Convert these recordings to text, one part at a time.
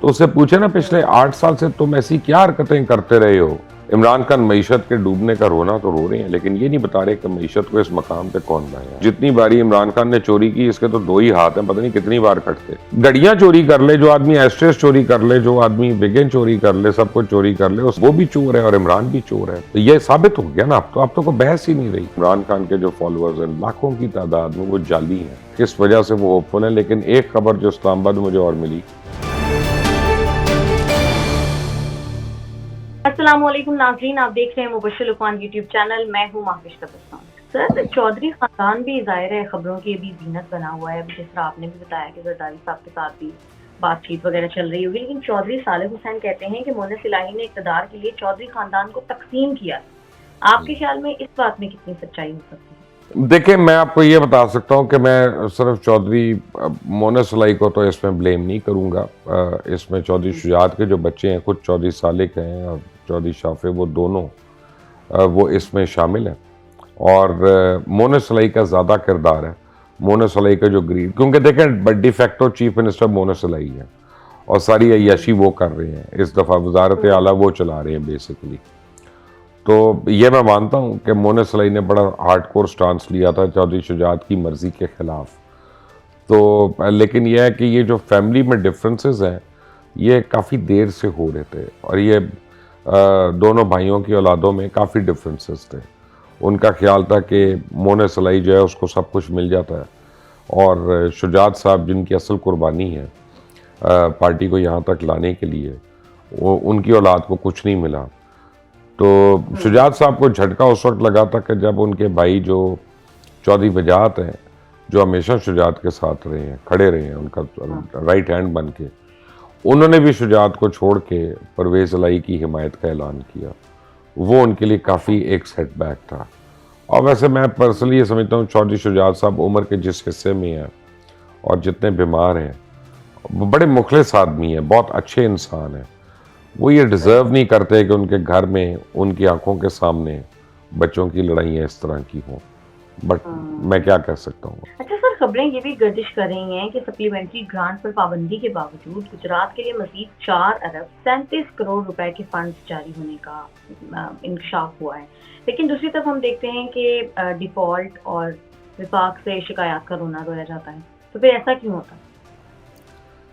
तो उससे पूछे ना पिछले 8 साल से तुम ऐसी क्या हरकतें करते रहे हो। इमरान खान मईशत के डूबने का रोना तो रो रहे हैं, लेकिन ये नहीं बता रहे कि मईशत को इस मकाम पे कौन लाया। जितनी बारी इमरान खान ने चोरी की, इसके तो 2 ही हाथ हैं, पता नहीं कितनी बार कटते। घड़ियां चोरी कर ले जो आदमी, एस्ट्रेस चोरी कर ले जो आदमी, विगेन चोरी कर ले, सब कुछ चोरी कर ले, वो भी चोर है और इमरान भी चोर है। तो ये साबित हो गया ना। अब तो कोई बहस ही नहीं रही। इमरान खान के जो फॉलोअर्स हैं लाखों की तादाद में, वो जाली हैं। किस वजह से वो होपफुल है। लेकिन एक खबर जो इस्लामाबाद में मुझे और मिली। अस्सलामुअलैकुम नाज़रीन, आप देख रहे हैं मुबश्शिर लुकमान यूट्यूब चैनल। मैं हूं माहिश तबस्सुम। सर, चौधरी खानदान भी ज़ाहिर है खबरों की अभी जीनत बना हुआ है। जिस तरह आपने भी बताया कि जरदारी साहब के साथ भी बातचीत वगैरह चल रही होगी, लेकिन चौधरी सालिह हुसैन कहते हैं कि मोनस इलाही ने इक़्तिदार के लिए चौधरी खानदान को तकसीम किया। आपके ख्याल में इस बात में कितनी सच्चाई हो सकती है? देखिए, मैं आपको ये बता सकता हूँ कि मैं सिर्फ चौधरी मोनस इलाही को तो इसमें ब्लेम नहीं करूँगा। इसमें चौधरी शुजात के जो बच्चे हैं, खुद चौधरी सालिक हैं और चौधरी शाफे, वो दोनों वो इसमें शामिल हैं। और मोनस इलाही का ज़्यादा किरदार है। मोनस इलाही का जो ग्रीड, क्योंकि देखें डिफेक्टो चीफ मिनिस्टर मोनस इलाही है और सारी अय्याशी वो कर रहे हैं। इस दफ़ा वजारत आला वो चला रहे हैं बेसिकली। तो ये मैं मानता हूँ कि मोनस इलाही ने बड़ा हार्डकोर स्टांस लिया था चौधरी शुजात की मर्ज़ी के ख़िलाफ़। तो लेकिन यह है कि ये जो फैमिली में डिफरेंसेस हैं, ये काफ़ी देर से हो रहे थे और ये दोनों भाइयों की औलादों में काफ़ी डिफरेंसेस थे। उनका ख्याल था कि मोनस इलाही जो है उसको सब कुछ मिल जाता है और शुजात साहब जिनकी असल कुर्बानी है पार्टी को यहाँ तक लाने के लिए, वो उनकी औलाद को कुछ नहीं मिला। तो शुजात साहब को झटका उस वक्त लगा था कि जब उनके भाई जो चौधरी वजाहत हैं, जो हमेशा शुजात के साथ रहे हैं, खड़े रहे हैं, उनका राइट हैंड बन के, उन्होंने भी शुजात को छोड़ के परवेज़ इलाही की हिमायत का ऐलान किया। वो उनके लिए काफ़ी एक सेटबैक था। और वैसे मैं पर्सनली ये समझता हूँ चौधरी शुजात साहब उम्र के जिस हिस्से में हैं और जितने बीमार हैं, वो बड़े मुखलिस आदमी हैं, बहुत अच्छे इंसान हैं। वो ये डिज़र्व नहीं करते कि उनके घर में उनकी आंखों के सामने बच्चों की लड़ाइयाँ इस तरह की हों। बट मैं क्या कह सकता हूँ। अच्छा सर, खबरें ये भी गर्दिश कर रही हैं कि सप्लीमेंट्री ग्रांट पर पाबंदी के बावजूद गुजरात के लिए मजीद 4 अरब 37 करोड़ रुपए के फंड जारी होने का इंकशाफ हुआ है। लेकिन दूसरी तरफ हम देखते हैं कि डिफॉल्ट और विफाक से शिकायत का रोना रोया जाता है। तो फिर ऐसा क्यों होता है?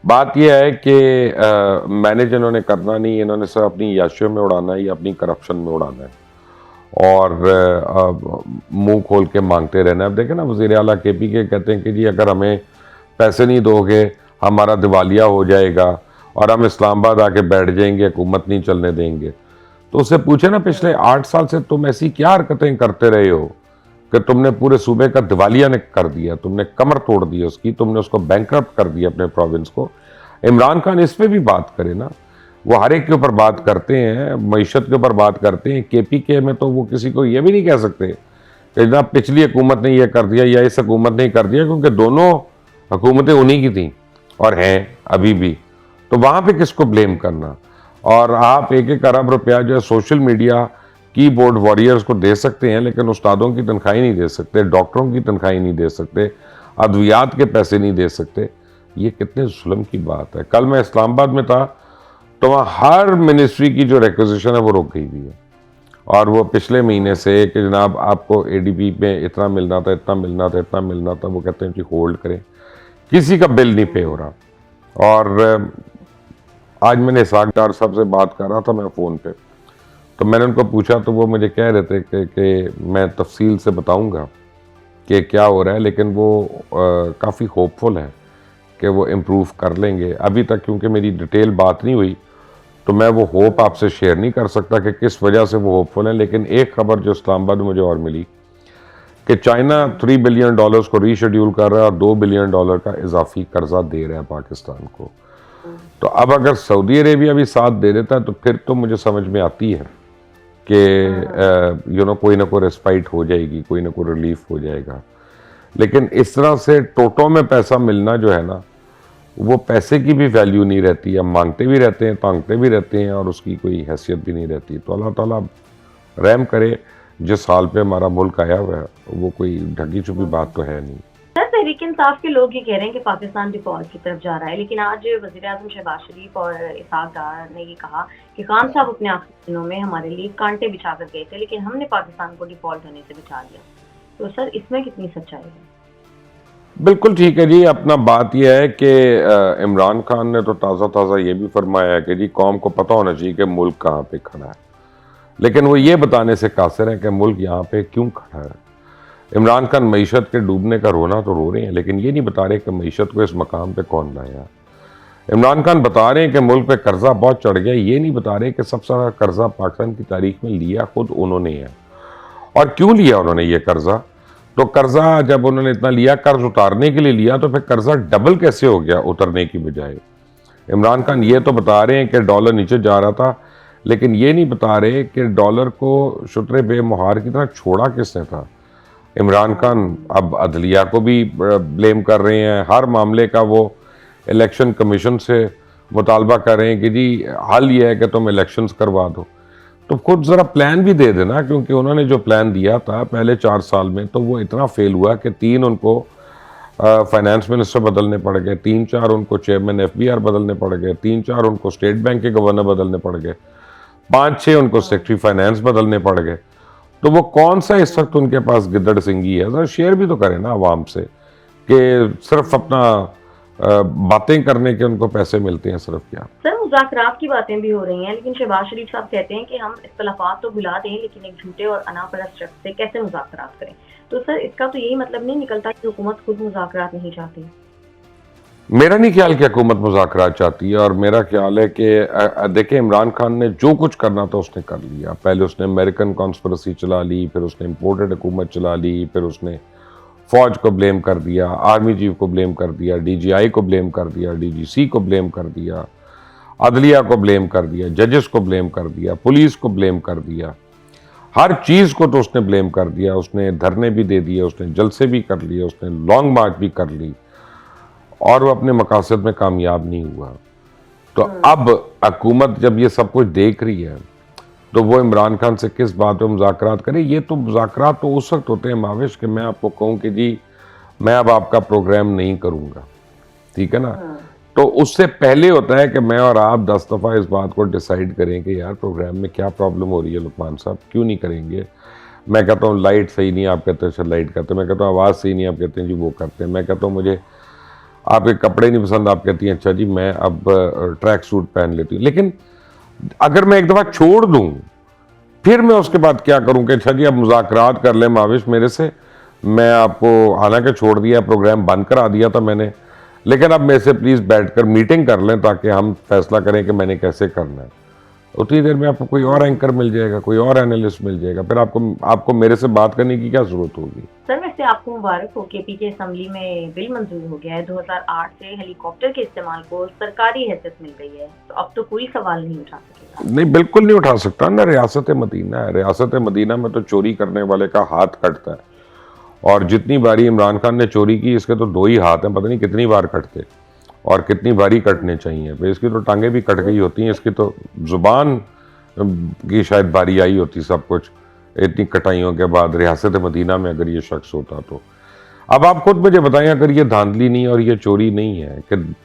बात यह है कि मैनेज इन्होंने करना नहीं, इन्होंने सिर्फ अपनी याशियों में उड़ाना है या अपनी करप्शन में उड़ाना है और मुंह खोल के मांगते रहना है। अब देखें ना, वज़ीर आला केपी के कहते हैं कि जी अगर हमें पैसे नहीं दोगे हमारा दिवालिया हो जाएगा और हम इस्लामाबाद आके बैठ जाएंगे, हुकूमत नहीं चलने देंगे। तो उससे पूछे ना पिछले 8 साल से तुम ऐसी क्या हरकतें करते रहे हो कि तुमने पूरे सूबे का दिवालिया ने कर दिया, तुमने कमर तोड़ दी उसकी, तुमने उसको बैंकरप्ट कर दिया अपने प्रोविंस को। इमरान खान इस पे भी बात करे ना। वो हर एक के ऊपर बात करते हैं, मईशत के ऊपर बात करते हैं। KPK में तो वो किसी को ये भी नहीं कह सकते कि जनाब पिछली हुकूमत ने ये कर दिया या इस हुकूमत ने कर दिया, क्योंकि दोनों हुकूमतें उन्हीं की थी और हैं अभी भी। तो वहाँ पे किसको ब्लेम करना। और आप 1-1 अरब रुपया जो है सोशल मीडिया कीबोर्ड वॉरियर्स को दे सकते हैं, लेकिन उस्तादों की तनख्वाही नहीं दे सकते, डॉक्टरों की तनख्वाही नहीं दे सकते, अद्वियात के पैसे नहीं दे सकते। ये कितने जुल्म की बात है। कल मैं इस्लामाबाद में था तो वहाँ हर मिनिस्ट्री की जो रिक्वेजिशन है वो रोक गई हुई है। और वो पिछले महीने से कि जनाब आपको ADP में इतना मिलना था, इतना मिलना था, इतना मिलना था, वो कहते हैं कि होल्ड करें, किसी का बिल नहीं पे हो रहा। और आज मैंने इसहाक डार साहब से बात कर रहा था मैं फ़ोन पे, तो मैंने उनको पूछा तो वो मुझे कह रहे थे कि मैं तफसील से बताऊंगा कि क्या हो रहा है, लेकिन वो काफ़ी होपफुल है कि वो इम्प्रूव कर लेंगे। अभी तक क्योंकि मेरी डिटेल बात नहीं हुई तो मैं वो होप आपसे शेयर नहीं कर सकता कि किस वजह से वो होपफुल है। लेकिन एक खबर जो इस्लामाबाद में मुझे और मिली कि चाइना $3 बिलियन को रीशेड्यूल कर रहा है और $2 बिलियन का इजाफी कर्जा दे रहा है पाकिस्तान को। तो अब अगर सऊदी अरेबिया भी साथ दे देता है तो फिर तो मुझे समझ में आती है कि कोई ना कोई रेस्पाइट हो जाएगी, कोई ना कोई रिलीफ हो जाएगा। लेकिन इस तरह से टोटो में पैसा मिलना जो है ना, वो पैसे की भी वैल्यू नहीं रहती है। मांगते भी रहते हैं, तांगते भी रहते हैं और उसकी कोई हैसियत भी नहीं रहती। तो अल्लाह ताला रहम करे, जिस हाल पे हमारा मुल्क आया हुआ है वो कोई ढकी छुपी बात तो है नहीं। सर, तहरीक इंसाफ के लोग ये कह रहे हैं कि पाकिस्तान डिफॉल्ट की तरफ जा रहा है, लेकिन आज वज़ीर आज़म शहबाज शरीफ और इसहाक डार ने ये कहा कि खान साहब अपने आखिरी दिनों में हमारे लिए कांटे बिछा कर गए थे, लेकिन हमने पाकिस्तान को डिफॉल्ट होने से बचा लिया। तो सर इसमें कितनी सच्चाई है? बिल्कुल ठीक है जी। अपना बात यह है कि इमरान खान ने तो ताज़ा ताज़ा ये भी फरमाया है कि जी कौम को पता होना चाहिए कि मुल्क कहाँ पे खड़ा है, लेकिन वो ये बताने से कासिर है कि मुल्क यहाँ पे क्यों खड़ा है। इमरान खान मईशत के डूबने का रोना तो रो रहे हैं, लेकिन ये नहीं बता रहे कि मईशत को इस मकाम पे कौन लाया। इमरान खान बता रहे हैं कि मुल्क पे कर्जा बहुत चढ़ गया, ये नहीं बता रहे कि सबसे ज़्यादा कर्जा पाकिस्तान की तारीख में लिया खुद उन्होंने है। और क्यों लिया उन्होंने ये कर्जा? तो कर्जा जब उन्होंने इतना लिया, कर्ज उतारने के लिए लिया, तो फिर कर्जा डबल कैसे हो गया उतरने की बजाय? इमरान खान ये तो बता रहे हैं कि डॉलर नीचे जा रहा था, लेकिन ये नहीं बता रहे कि डॉलर को शुतरे बेमुहार की तरह छोड़ा किसने था। इमरान खान अब अदलिया को भी ब्लेम कर रहे हैं, हर मामले का वो इलेक्शन कमीशन से मुतालबा कर रहे हैं कि जी हल ये है कि तुम इलेक्शंस करवा दो। तो खुद ज़रा प्लान भी दे देना, क्योंकि उन्होंने जो प्लान दिया था पहले 4 साल में तो वो इतना फेल हुआ कि 3 उनको फाइनेंस मिनिस्टर बदलने पड़ गए, 3-4 उनको चेयरमैन FBR बदलने पड़ गए, 3-4 उनको स्टेट बैंक के गवर्नर बदलने पड़ गए, 5-6 उनको सेक्रेटरी फाइनेंस बदलने पड़ गए। तो वो कौन सा इस वक्त उनके पास गिद्दड़ सिंगी है? जरा शेयर भी तो करें ना आवाम से, कि सिर्फ अपना बातें करने के उनको पैसे मिलते हैं सिर्फ। क्या सर मुज़ाकरात की बातें भी हो रही हैं, लेकिन शहबाज शरीफ साहब कहते हैं कि हम इख्तलाफात तो भुला दें, लेकिन एक झूठे और अनापरस्त शख्स से कैसे मुज़ाकरात करें? तो सर इसका तो यही मतलब नहीं निकलता कि हुकूमत खुद मुज़ाकरात नहीं चाहती। मेरा नहीं ख्याल कि हुकूमत मुज़ाकरात चाहती है, और मेरा ख्याल है कि देखिए इमरान खान ने जो कुछ करना था उसने कर लिया। पहले उसने अमेरिकन कॉन्स्पिरेसी चला ली, फिर उसने इम्पोर्टेड हुकूमत चला ली, फिर उसने फ़ौज को ब्लेम कर दिया, आर्मी चीफ को ब्लेम कर दिया, DGI को ब्लेम कर दिया, DGC को ब्लेम कर दिया, अदलिया को ब्लेम कर दिया, जजेस को ब्लेम कर दिया, पुलिस को ब्लेम कर दिया, हर चीज़ को तो उसने ब्लेम कर दिया। उसने धरने भी दे दिए, उसने जलसे भी कर लिए, उसने लॉन्ग मार्च भी कर ली, और वो अपने मकासद में कामयाब नहीं हुआ। तो अब हुकूमत जब ये सब कुछ देख रही है तो वो इमरान खान से किस बात पे मुज़ाकरात करे? ये तो मुज़ाकरात तो उस वक्त होते हैं माविश कि मैं आपको कहूँ कि जी मैं अब आपका प्रोग्राम नहीं करूँगा, ठीक है ना। तो उससे पहले होता है कि मैं और आप 10 दफ़ा इस बात को डिसाइड करें कि यार प्रोग्राम में क्या प्रॉब्लम हो रही है लुकमान साहब, क्यों नहीं करेंगे। मैं कहता हूँ लाइट सही नहीं, आप कहते हैं अच्छा लाइट करते हैं। मैं कहता हूँ आवाज़ सही नहीं, आप कहते हैं जी वो करते हैं। मैं कहता हूँ मुझे आपके कपड़े नहीं पसंद, आप कहती हैं अच्छा जी मैं अब ट्रैक सूट पहन लेती हूँ। लेकिन अगर मैं एक दफ़ा छोड़ दूँ फिर मैं उसके बाद क्या करूँ कि अच्छा जी अब मुज़ाकरात कर लें माविश मेरे से, मैं आपको हालांकि छोड़ दिया, प्रोग्राम बंद करा दिया था मैंने, लेकिन अब मेरे से प्लीज़ बैठकर मीटिंग कर लें ताकि हम फैसला करें कि मैंने कैसे करना है। उतनी देर में आपको कोई और एंकर मिल जाएगा, कोई और एनालिस्ट मिल जाएगा, फिर आपको मेरे से बात करने की क्या ज़रूरत होगी। सर वैसे आपको मुबारक हो, KP के असम्बली में बिल मंजूर हो गया है। 2008 से हेलीकॉप्टर के इस्तेमाल को सरकारी हैसियत मिल गई है, तो अब तो कोई सवाल नहीं उठा सकेगा। नहीं बिल्कुल नहीं उठा सकता ना, रियासत मदीना है। रियासत मदीना में तो चोरी करने वाले का हाथ कटता है, और जितनी बारी इमरान खान ने चोरी की इसके तो 2 ही हाथ हैं, पता नहीं कितनी बार कटते और कितनी बारी कटने चाहिए। फिर इसकी तो टांगें भी कट गई होती हैं, इसकी तो ज़ुबान की शायद बारी आई होती सब कुछ इतनी कटाइयों के बाद रियासत मदीना में अगर ये शख्स होता तो। अब आप खुद मुझे बताएं, अगर ये धांधली नहीं और ये चोरी नहीं है कि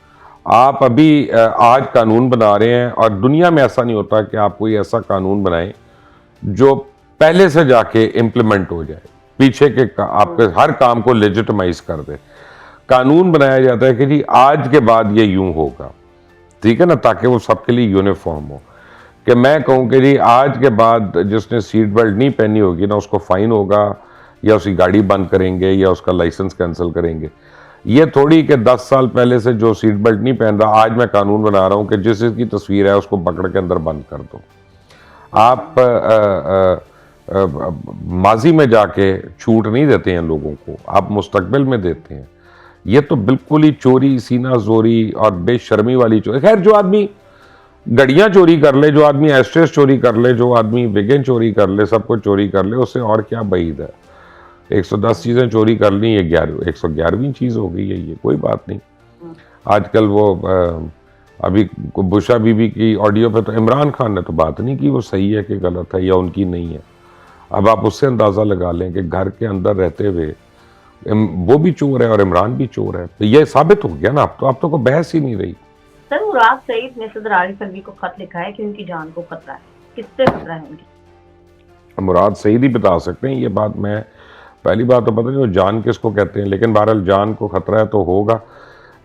आप अभी आज कानून बना रहे हैं, और दुनिया में ऐसा नहीं होता कि आप कोई ऐसा कानून बनाएं जो पहले से जाके इम्प्लीमेंट हो जाए, पीछे के आपके हर काम को लेजिटिमाइज कर दे। कानून बनाया जाता है कि जी आज के बाद ये यूं होगा, ठीक है ना, ताकि वो सबके लिए यूनिफॉर्म हो। कि मैं कहूँ कि जी आज के बाद जिसने सीट बेल्ट नहीं पहनी होगी ना उसको फाइन होगा, या उसकी गाड़ी बंद करेंगे, या उसका लाइसेंस कैंसिल करेंगे। ये थोड़ी कि 10 साल पहले से जो सीट बेल्ट नहीं पहन रहा, आज मैं कानून बना रहा हूँ कि जिसकी तस्वीर है उसको पकड़ के अंदर बंद कर दो। आप माजी में जाके छूट नहीं देते हैं लोगों को, आप मुस्तकबिल में देते हैं। ये तो बिल्कुल ही चोरी, सीना जोरी और बेशर्मी वाली चोरी। खैर जो आदमी गड़ियां चोरी कर ले, जो आदमी एस्ट्रेस चोरी कर ले, जो आदमी विगेन चोरी कर ले, सब कुछ चोरी कर ले, उससे और क्या बईद है। 110 चीज़ें चोरी कर ली, ये 111वीं चीज़ हो गई है, ये कोई बात नहीं। आजकल वो अभी बुशा बीबी की ऑडियो पे तो इमरान खान ने तो बात नहीं की वो सही है कि गलत है या उनकी नहीं है। अब आप उससे अंदाज़ा लगा लें कि घर के अंदर रहते हुए वो भी चोर है और इमरान भी चोर है। तो ये साबित हो गया ना, अब तो कोई बहस ही नहीं रही। सर मुराद सईद ने सदर आरिफ अलवी को खत लिखा है कि उनकी जान को खतरा है, किससे खतरा है उनकी? मुराद सईद ही बता सकते हैं ये बात। मैं पहली बात तो पता नहीं वो जान किसको कहते हैं, लेकिन बहरहाल जान को खतरा है तो होगा।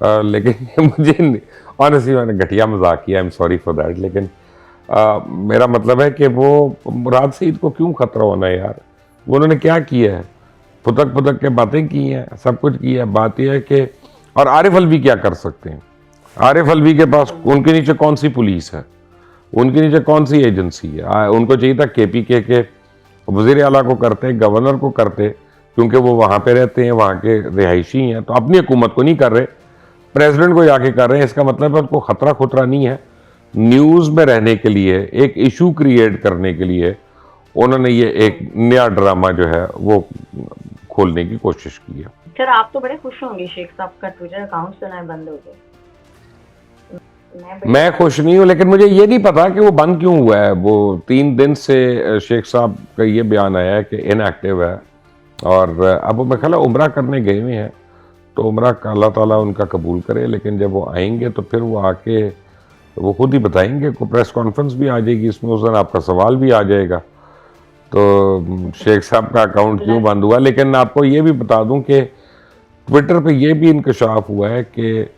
लेकिन मुझे ऑनेस्टली मैंने घटिया मजाक किया, I am sorry for that. लेकिन मेरा मतलब है कि वो मुराद सईद को क्यों खतरा होना है यार? वो उन्होंने क्या किया है? फुदक फुदक के बातें की हैं, सब कुछ किया है। बात यह है कि और आरिफ अलवी क्या कर सकते हैं? आरिफ अलवी के पास उनके नीचे कौन सी पुलिस है, उनके नीचे कौन सी एजेंसी है? उनको चाहिए था KPK के वज़ीर आला को करते, गवर्नर को करते, क्योंकि वो वहाँ पे रहते हैं, वहाँ के रिहायशी हैं। तो अपनी हुकूमत को नहीं कर रहे, प्रेसिडेंट को जाके कर रहे हैं। इसका मतलब है उनको खतरा खुतरा नहीं है। न्यूज़ में रहने के लिए, एक इशू क्रिएट करने के लिए उन्होंने ये एक नया ड्रामा जो है वो खोलने की कोशिश की है। सर आप तो बड़े खुश होंगे, शेख साहब का ट्विटर अकाउंट सुना है बंद हो गया। मैं खुश नहीं हूँ, लेकिन मुझे ये नहीं पता कि वो बंद क्यों हुआ है। वो 3 दिन से शेख साहब का ये बयान आया है कि इनएक्टिव है, और अब वो मैं ख्याल उम्रा करने गए हुए हैं। तो उम्रा का अल्लाह ताला उनका कबूल करे, लेकिन जब वो आएंगे तो फिर वो आके वो खुद ही बताएंगे। को प्रेस कॉन्फ्रेंस भी आ जाएगी इसमें, उस दिन आपका सवाल भी आ जाएगा। तो शेख साहब का अकाउंट क्यों बंद हुआ। लेकिन आपको ये भी बता दूं कि ट्विटर पे ये भी इंकशाफ हुआ है कि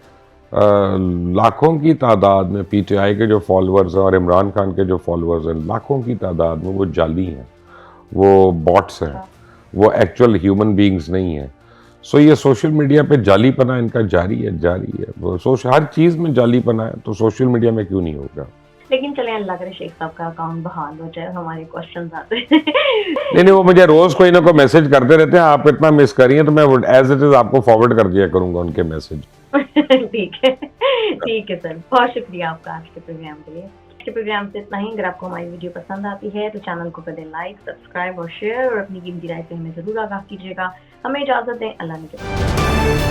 लाखों की तादाद में PTI के जो फॉलोअर्स हैं और इमरान खान के जो फॉलोअर्स हैं, लाखों की तादाद में वो जाली हैं, वो बॉट्स हैं, वो एक्चुअल ह्यूमन बीइंग्स नहीं हैं। सो ये सोशल मीडिया पे जालीपना इनका जारी है। वो हर चीज़ में जालीपना है, तो सोशल मीडिया में क्यों नहीं होगा? लेकिन चले अल्लाह करे शेख साहब का अकाउंट बहाल हो जाए, हमारे क्वेश्चंस आते हैं। नहीं, वो मुझे रोज कोई ना कोई मैसेज करते रहते हैं, आप इतना मिस करिए तो मैं एज इट इज आपको फॉरवर्ड कर दिया करूंगा उनके मैसेज। ठीक है सर, बहुत शुक्रिया आपका आज के प्रोग्राम के लिए। आज के प्रोग्राम से इतना ही। अगर आपको हमारी वीडियो पसंद आती है तो चैनल को करें लाइक, सब्सक्राइब और शेयर, और अपनी कीमती राय से हमें जरूर आगाह कीजिएगा। हमें इजाजत दें, अल्लाह ने